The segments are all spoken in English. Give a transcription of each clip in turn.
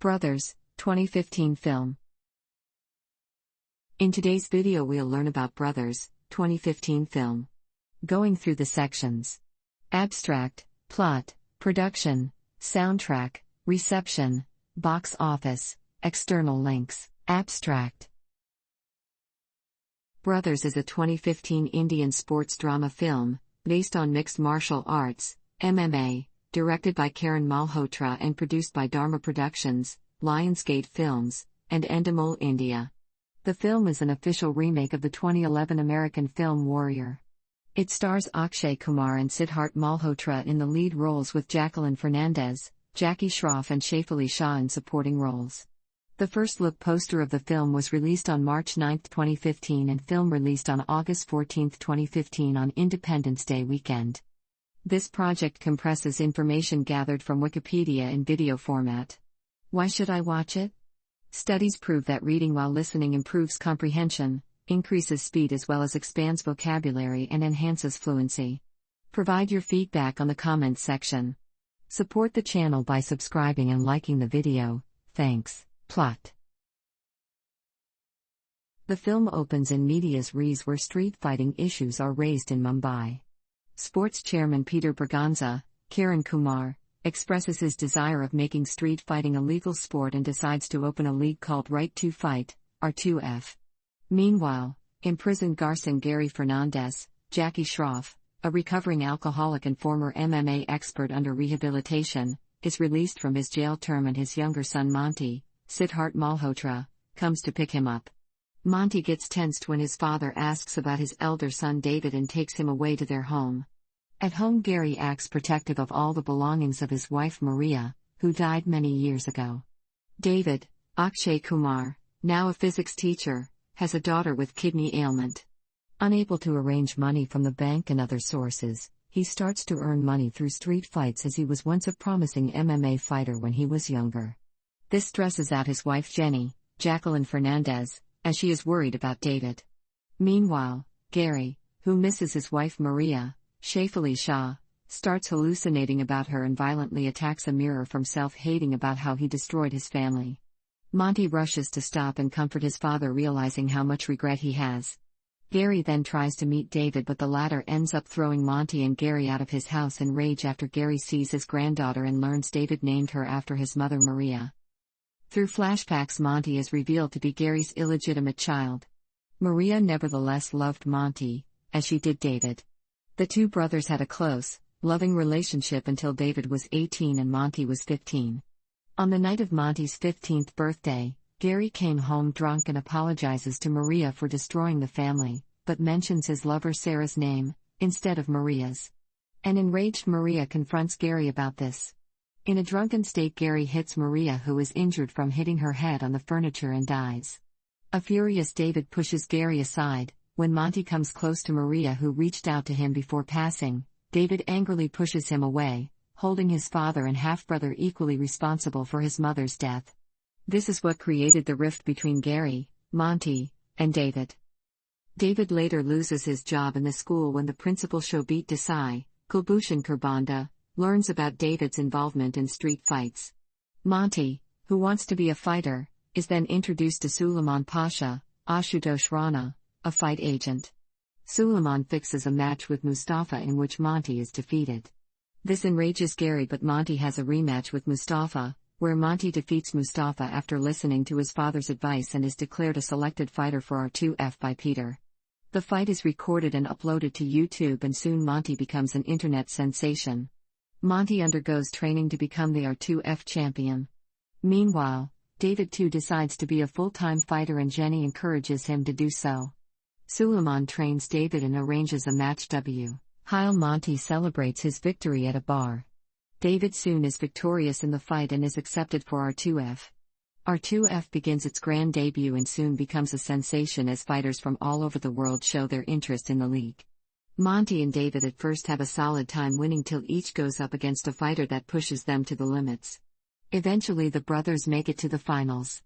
Brothers, 2015 film. In today's video we'll learn about Brothers, 2015 film. Going through the sections. Abstract, plot, production, soundtrack, reception, box office, external links. Abstract. Brothers is a 2015 Indian sports drama film, based on mixed martial arts, MMA, directed by Karan Malhotra and produced by Dharma Productions, Lionsgate Films, and Endemol India. The film is an official remake of the 2011 American film Warrior. It stars Akshay Kumar and Siddharth Malhotra in the lead roles with Jacqueline Fernandez, Jackie Shroff and Shaifali Shah in supporting roles. The first look poster of the film was released on March 9, 2015 and film released on August 14, 2015 on Independence Day weekend. This project compresses information gathered from Wikipedia in video format. Why should I watch it? Studies prove that reading while listening improves comprehension, increases speed as well as expands vocabulary and enhances fluency. Provide your feedback on the comments section. Support the channel by subscribing and liking the video, thanks. Plot. The film opens in medias res where street fighting issues are raised in Mumbai. Sports chairman Peter Braganza, Kiran Kumar, expresses his desire of making street fighting a legal sport and decides to open a league called Right to Fight, R2F. Meanwhile, imprisoned Garson Gary Fernandez, Jackie Shroff, a recovering alcoholic and former MMA expert under rehabilitation, is released from his jail term and his younger son Monty, Siddharth Malhotra, comes to pick him up. Monty gets tensed when his father asks about his elder son David and takes him away to their home. At home, Gary acts protective of all the belongings of his wife Maria, who died many years ago. David, Akshay Kumar, now a physics teacher, has a daughter with kidney ailment. Unable to arrange money from the bank and other sources, he starts to earn money through street fights as he was once a promising MMA fighter when he was younger. This stresses out his wife Jenny, Jacqueline Fernandez, as she is worried about David. Meanwhile, Gary, who misses his wife Maria, Shaifali Shah, starts hallucinating about her and violently attacks a mirror from self-hating about how he destroyed his family. Monty rushes to stop and comfort his father, realizing how much regret he has. Gary then tries to meet David, but the latter ends up throwing Monty and Gary out of his house in rage after Gary sees his granddaughter and learns David named her after his mother Maria. Through flashbacks, Monty is revealed to be Gary's illegitimate child. Maria nevertheless loved Monty, as she did David. The two brothers had a close, loving relationship until David was 18 and Monty was 15. On the night of Monty's 15th birthday, Gary came home drunk and apologizes to Maria for destroying the family, but mentions his lover Sarah's name, instead of Maria's. An enraged Maria confronts Gary about this. In a drunken state, Gary hits Maria, who is injured from hitting her head on the furniture, and dies. A furious David pushes Gary aside. When Monty comes close to Maria, who reached out to him before passing, David angrily pushes him away, holding his father and half-brother equally responsible for his mother's death. This is what created the rift between Gary, Monty, and David. David later loses his job in the school when the principal Shobit Desai, Kulbhushan Kharbanda, learns about David's involvement in street fights. Monty, who wants to be a fighter, is then introduced to Suleiman Pasha, Ashutosh Rana, a fight agent. Suleiman fixes a match with Mustafa in which Monty is defeated. This enrages Gary, but Monty has a rematch with Mustafa, where Monty defeats Mustafa after listening to his father's advice and is declared a selected fighter for R2F by Peter. The fight is recorded and uploaded to YouTube, and soon Monty becomes an internet sensation. Monty undergoes training to become the R2F champion. Meanwhile, David too decides to be a full-time fighter and Jenny encourages him to do so. Suleiman trains David and arranges a match while Monty celebrates his victory at a bar. David soon is victorious in the fight and is accepted for R2F. R2F begins its grand debut and soon becomes a sensation as fighters from all over the world show their interest in the league. Monty and David at first have a solid time winning till each goes up against a fighter that pushes them to the limits. Eventually the brothers make it to the finals.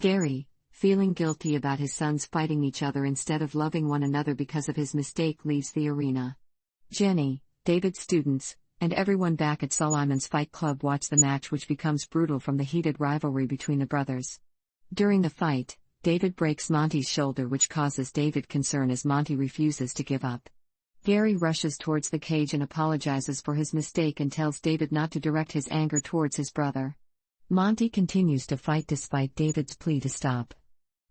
Gary, feeling guilty about his sons fighting each other instead of loving one another because of his mistake, leaves the arena. Jenny, David's students, and everyone back at Suleiman's Fight Club watch the match, which becomes brutal from the heated rivalry between the brothers. During the fight, David breaks Monty's shoulder, which causes David concern as Monty refuses to give up. Gary rushes towards the cage and apologizes for his mistake and tells David not to direct his anger towards his brother. Monty continues to fight despite David's plea to stop.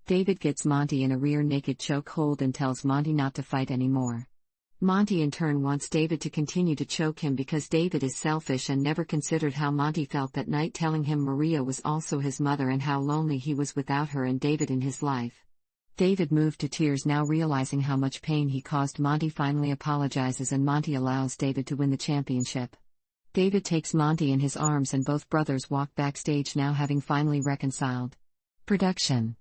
David gets Monty in a rear naked choke hold and tells Monty not to fight anymore. Monty in turn wants David to continue to choke him because David is selfish and never considered how Monty felt that night, telling him Maria was also his mother and how lonely he was without her and David in his life. David, moved to tears now realizing how much pain he caused Monty, finally apologizes and Monty allows David to win the championship. David takes Monty in his arms and both brothers walk backstage now having finally reconciled. Production.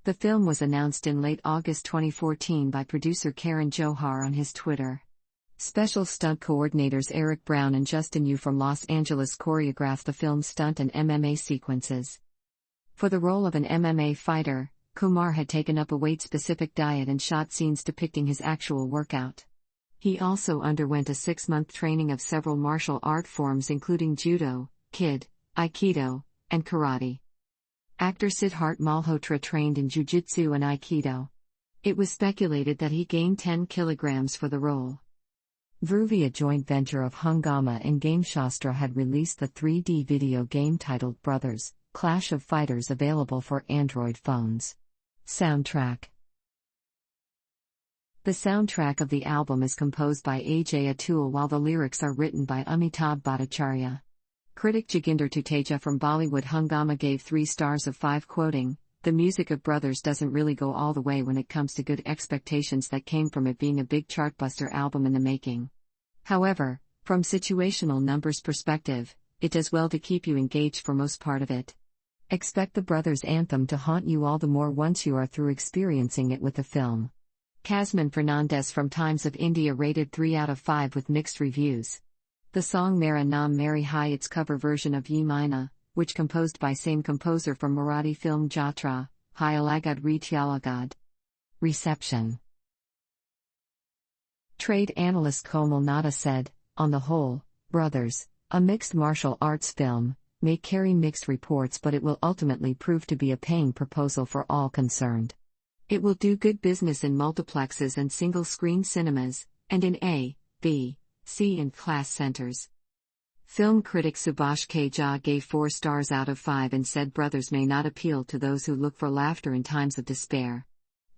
The film was announced in late August 2014 by producer Karan Johar on his Twitter. Special stunt coordinators Eric Brown and Justin Yu from Los Angeles choreographed the film's stunt and MMA sequences. For the role of an MMA fighter, Kumar had taken up a weight-specific diet and shot scenes depicting his actual workout. He also underwent a 6-month training of several martial art forms including judo, kid, aikido, and karate. Actor Siddharth Malhotra trained in jiu-jitsu and aikido. It was speculated that he gained 10 kilograms for the role. Vroovy, a joint venture of Hungama and GameShastra, had released the 3D video game titled Brothers: Clash of Fighters, available for Android phones. Soundtrack. The soundtrack of the album is composed by Ajay Atul while the lyrics are written by Amitabh Bhattacharya. Critic Joginder Tuteja from Bollywood Hungama gave 3 stars of 5, quoting, "The music of Brothers doesn't really go all the way when it comes to good expectations that came from it being a big chartbuster album in the making. However, from situational numbers perspective, it does well to keep you engaged for most part of it. Expect the Brothers anthem to haunt you all the more once you are through experiencing it with the film." Kasman Fernandez from Times of India rated 3 out of 5 with mixed reviews. The song Mera Naam Meri Hai, its cover version of Ye Maina, which composed by same composer from Marathi film Jatra, Hai Alagad Re Tyalagad. Reception. Trade analyst Komal Nada said, "On the whole, Brothers, a mixed martial arts film, may carry mixed reports, but it will ultimately prove to be a paying proposal for all concerned. It will do good business in multiplexes and single-screen cinemas, and in A, B, C and class centers." Film critic Subhash K. Jha gave 4 stars out of 5 and said Brothers may not appeal to those who look for laughter in times of despair.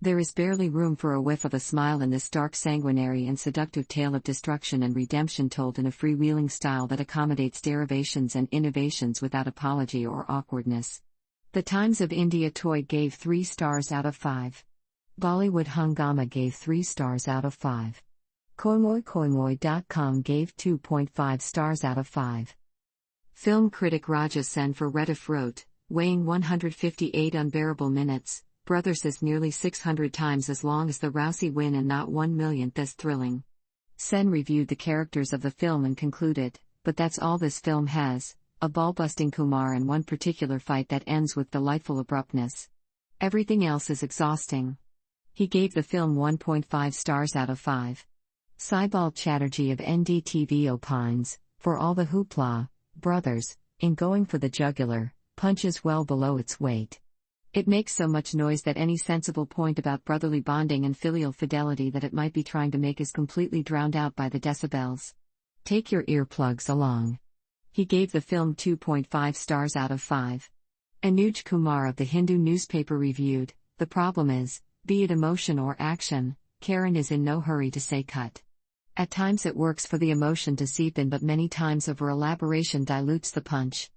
There is barely room for a whiff of a smile in this dark, sanguinary and seductive tale of destruction and redemption, told in a freewheeling style that accommodates derivations and innovations without apology or awkwardness. The Times of India Toy gave 3 stars out of 5. Bollywood Hungama gave 3 stars out of 5. Koimoy.com gave 2.5 stars out of 5. Film critic Raja Sen for Rediff wrote, weighing 158 unbearable minutes, Brothers is nearly 600 times as long as the Rousey win and not 1/1,000,000th as thrilling. Sen reviewed the characters of the film and concluded, "But that's all this film has, a ball-busting Kumar and one particular fight that ends with delightful abruptness. Everything else is exhausting." He gave the film 1.5 stars out of 5. Saibal Chatterjee of NDTV opines, "For all the hoopla, Brothers, in going for the jugular, punches well below its weight. It makes so much noise that any sensible point about brotherly bonding and filial fidelity that it might be trying to make is completely drowned out by the decibels. Take your earplugs along." He gave the film 2.5 stars out of 5. Anuj Kumar of the Hindu newspaper reviewed, "The problem is, be it emotion or action, Karan is in no hurry to say cut. At times it works for the emotion to seep in, but many times over-elaboration dilutes the punch.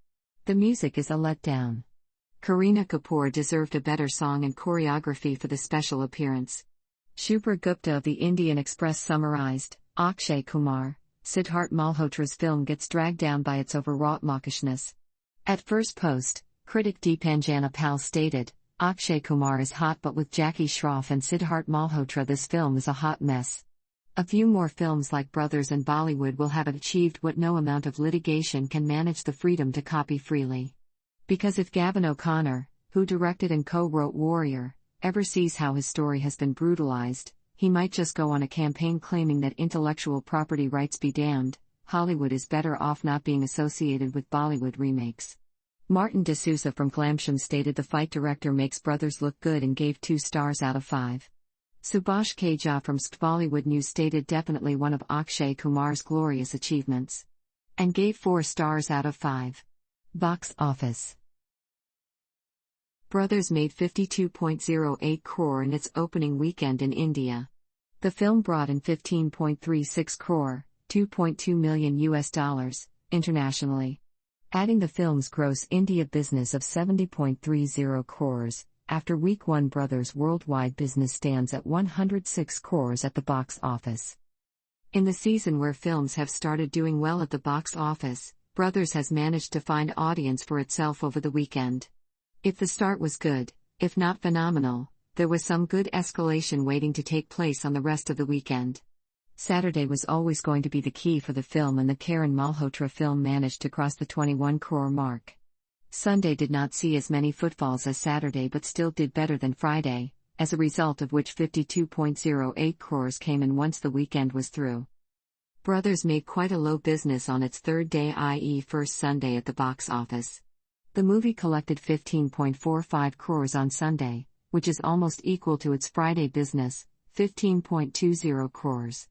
The music is a letdown." Kareena Kapoor deserved a better song and choreography for the special appearance. Shubhra Gupta of the Indian Express summarized, "Akshay Kumar, Siddharth Malhotra's film gets dragged down by its overwrought mawkishness." At first post, critic Deepanjana Pal stated, "Akshay Kumar is hot, but with Jackie Shroff and Siddharth Malhotra this film is a hot mess." A few more films like Brothers and Bollywood will have achieved what no amount of litigation can manage: the freedom to copy freely. Because if Gavin O'Connor, who directed and co-wrote Warrior, ever sees how his story has been brutalized, he might just go on a campaign claiming that intellectual property rights be damned, Hollywood is better off not being associated with Bollywood remakes. Martin D'Souza from Glamsham stated the fight director makes Brothers look good and gave 2 stars out of 5. Subhash K. Jha from Bollywood News stated definitely one of Akshay Kumar's glorious achievements. And gave 4 stars out of 5. Box office. Brothers made 52.08 crore in its opening weekend in India. The film brought in 15.36 crore, $2.2 million, internationally. Adding the film's gross India business of 70.30 crores, after week 1 Brothers' worldwide business stands at 106 crores at the box office. In the season where films have started doing well at the box office, Brothers has managed to find audience for itself over the weekend. If the start was good, if not phenomenal, there was some good escalation waiting to take place on the rest of the weekend. Saturday was always going to be the key for the film, and the Karan Malhotra film managed to cross the 21 crore mark. Sunday did not see as many footfalls as Saturday but still did better than Friday, as a result of which 52.08 crores came in once the weekend was through. Brothers made quite a low business on its third day, i.e. first Sunday at the box office. The movie collected 15.45 crores on Sunday, which is almost equal to its Friday business, 15.20 crores.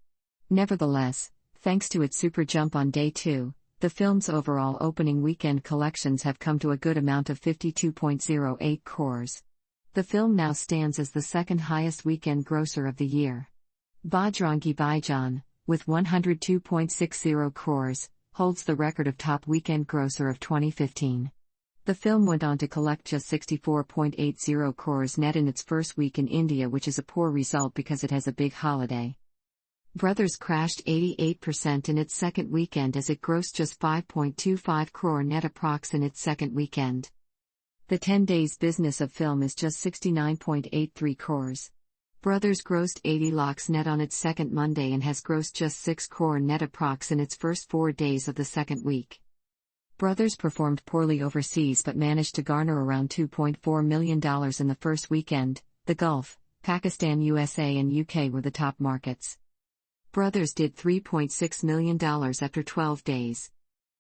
Nevertheless, thanks to its super jump on day 2, the film's overall opening weekend collections have come to a good amount of 52.08 crores. The film now stands as the second highest weekend grosser of the year. Bajrangi Bhaijaan, with 102.60 crores, holds the record of top weekend grosser of 2015. The film went on to collect just 64.80 crores net in its first week in India, which is a poor result because it has a big holiday. Brothers crashed 88% in its second weekend as it grossed just 5.25 crore net approx in its second weekend. The 10 days business of film is just 69.83 crores. Brothers grossed 80 lakhs net on its second Monday and has grossed just 6 crore net approx in its first 4 days of the second week. Brothers performed poorly overseas but managed to garner around $2.4 million in the first weekend. The Gulf, Pakistan, USA and UK were the top markets. Brothers did $3.6 million after 12 days.